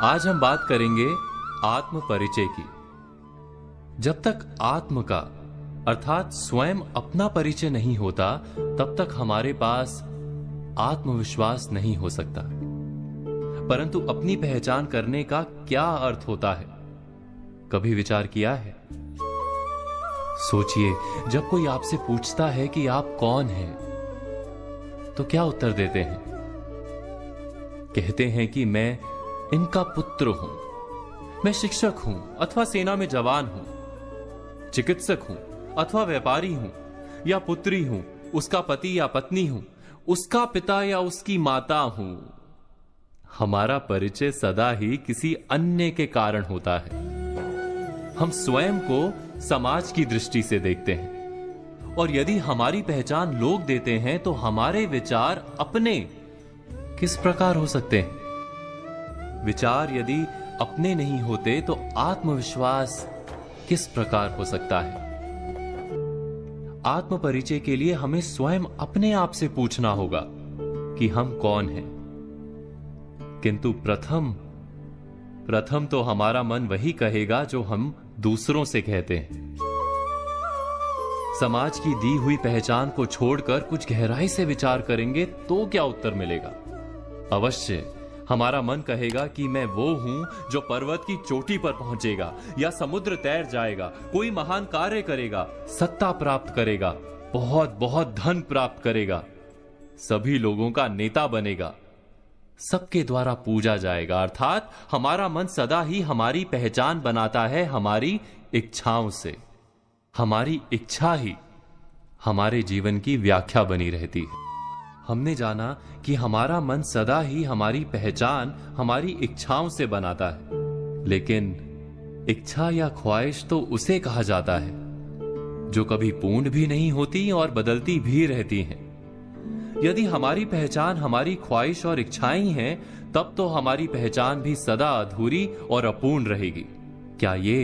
आज हम बात करेंगे आत्म परिचय की। जब तक आत्म का अर्थात स्वयं अपना परिचय नहीं होता, तब तक हमारे पास आत्मविश्वास नहीं हो सकता। परंतु अपनी पहचान करने का क्या अर्थ होता है, कभी विचार किया है? सोचिए, जब कोई आपसे पूछता है कि आप कौन हैं, तो क्या उत्तर देते हैं? कहते हैं कि मैं इनका पुत्र हूं, मैं शिक्षक हूं अथवा सेना में जवान हूं, चिकित्सक हूं अथवा व्यापारी हूं, या पुत्री हूं, उसका पति या पत्नी हूं, उसका पिता या उसकी माता हूं। हमारा परिचय सदा ही किसी अन्य के कारण होता है। हम स्वयं को समाज की दृष्टि से देखते हैं, और यदि हमारी पहचान लोग देते हैं तो हमारे विचार अपने किस प्रकार हो सकते हैं? विचार यदि अपने नहीं होते तो आत्मविश्वास किस प्रकार हो सकता है? आत्म परिचय के लिए हमें स्वयं अपने आप से पूछना होगा कि हम कौन हैं। किंतु प्रथम तो हमारा मन वही कहेगा जो हम दूसरों से कहते हैं। समाज की दी हुई पहचान को छोड़कर कुछ गहराई से विचार करेंगे तो क्या उत्तर मिलेगा? अवश्य हमारा मन कहेगा कि मैं वो हूं जो पर्वत की चोटी पर पहुंचेगा, या समुद्र तैर जाएगा, कोई महान कार्य करेगा, सत्ता प्राप्त करेगा, बहुत बहुत धन प्राप्त करेगा, सभी लोगों का नेता बनेगा, सबके द्वारा पूजा जाएगा। अर्थात हमारा मन सदा ही हमारी पहचान बनाता है हमारी इच्छाओं से। हमारी इच्छा ही हमारे जीवन की व्याख्या बनी रहती है। हमने जाना कि हमारा मन सदा ही हमारी पहचान हमारी इच्छाओं से बनाता है, लेकिन इच्छा या ख्वाहिश तो उसे कहा जाता है जो कभी पूर्ण भी नहीं होती और बदलती भी रहती हैं। यदि हमारी पहचान हमारी ख्वाहिश और इच्छाएं हैं, तब तो हमारी पहचान भी सदा अधूरी और अपूर्ण रहेगी। क्या ये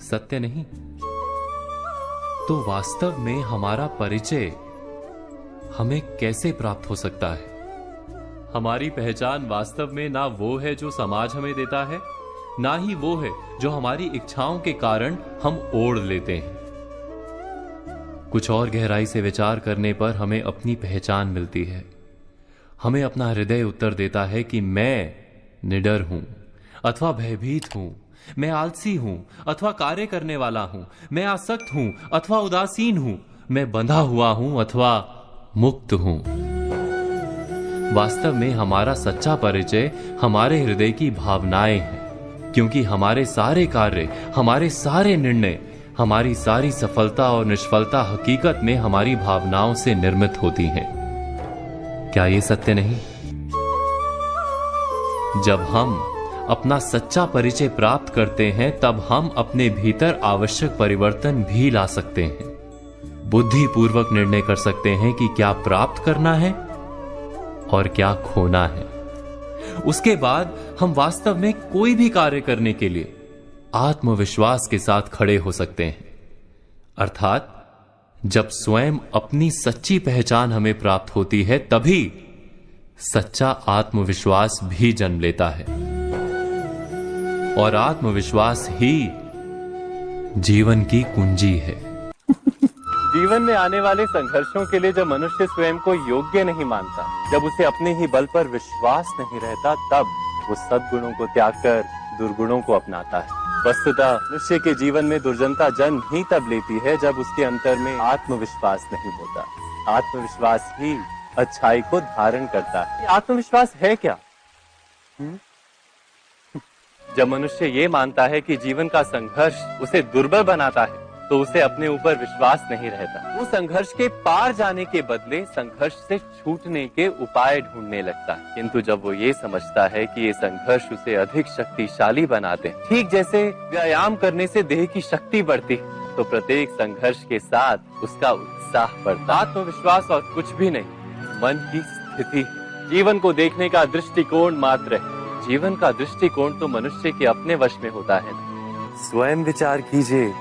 सत्य नहीं? तो वास्तव में हमारा परिचय हमें कैसे प्राप्त हो सकता है? हमारी पहचान वास्तव में ना वो है जो समाज हमें देता है, ना ही वो है जो हमारी इच्छाओं के कारण हम ओढ़ लेते हैं। कुछ और गहराई से विचार करने पर हमें अपनी पहचान मिलती है। हमें अपना हृदय उत्तर देता है कि मैं निडर हूं अथवा भयभीत हूं, मैं आलसी हूं अथवा कार्य करने वाला हूं, मैं आसक्त हूं अथवा उदासीन हूं, मैं बंधा हुआ हूं अथवा मुक्त हूं। वास्तव में हमारा सच्चा परिचय हमारे हृदय की भावनाएं हैं, क्योंकि हमारे सारे कार्य, हमारे सारे निर्णय, हमारी सारी सफलता और निष्फलता हकीकत में हमारी भावनाओं से निर्मित होती हैं। क्या ये सत्य नहीं? जब हम अपना सच्चा परिचय प्राप्त करते हैं, तब हम अपने भीतर आवश्यक परिवर्तन भी ला सकते हैं। बुद्धिपूर्वक निर्णय कर सकते हैं कि क्या प्राप्त करना है और क्या खोना है। उसके बाद हम वास्तव में कोई भी कार्य करने के लिए आत्मविश्वास के साथ खड़े हो सकते हैं। अर्थात जब स्वयं अपनी सच्ची पहचान हमें प्राप्त होती है, तभी सच्चा आत्मविश्वास भी जन्म लेता है, और आत्मविश्वास ही जीवन की कुंजी है। जीवन में आने वाले संघर्षों के लिए जब मनुष्य स्वयं को योग्य नहीं मानता, जब उसे अपने ही बल पर विश्वास नहीं रहता, तब वो सद्गुणों को त्याग कर दुर्गुणों को अपनाता है। वस्तुतः मनुष्य के जीवन में दुर्जनता जन्म ही तब लेती है जब उसके अंतर में आत्मविश्वास नहीं होता। आत्मविश्वास ही अच्छाई को धारण करता है। आत्मविश्वास है क्या? जब मनुष्य ये मानता है कि जीवन का संघर्ष उसे दुर्बल बनाता है, तो उसे अपने ऊपर विश्वास नहीं रहता। वो संघर्ष के पार जाने के बदले संघर्ष से छूटने के उपाय ढूंढने लगता है। किंतु जब वो ये समझता है कि ये संघर्ष उसे अधिक शक्तिशाली बनाते हैं, ठीक जैसे व्यायाम करने से देह की शक्ति बढ़ती है, तो प्रत्येक संघर्ष के साथ उसका उत्साह बढ़ता। आत्मविश्वास और कुछ भी नहीं, मन की स्थिति, जीवन को देखने का दृष्टिकोण मात्र है। जीवन का दृष्टिकोण तो मनुष्य के अपने वश में होता है। स्वयं विचार कीजिए।